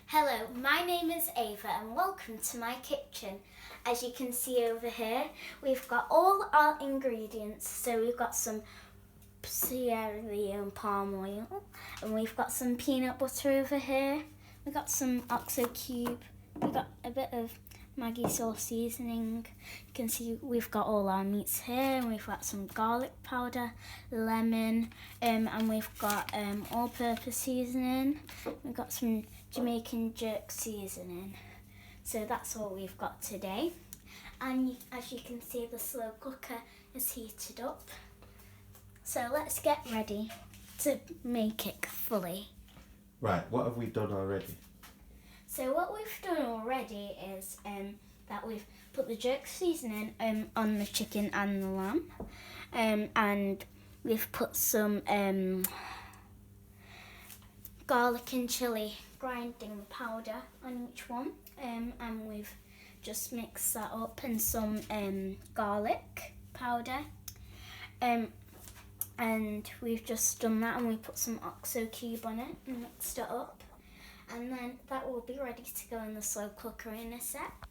Hello, my name is Ava and welcome to my kitchen. As you can see over here, we've got all our ingredients. So we've got some Sierra Leone palm oil and we've got some peanut butter over here. We've got some OXO cube. We've got a bit of Maggi sauce seasoning. You can see we've got all our meats here and we've got some garlic powder, lemon, and we've got all-purpose seasoning. We've got some Jamaican jerk seasoning. So that's all we've got today. And as you can see, the slow cooker is heated up. So let's get ready to make it fully. Right, what have we done already? So what we've done already is that we've put the jerk seasoning on the chicken and the lamb, and we've put some garlic and chilli grinding powder on each one, and we've just mixed that up, and some garlic powder, and we've just done that, and we put some OXO cube on it and mixed it up. And then that will be ready to go in the slow cooker in a sec.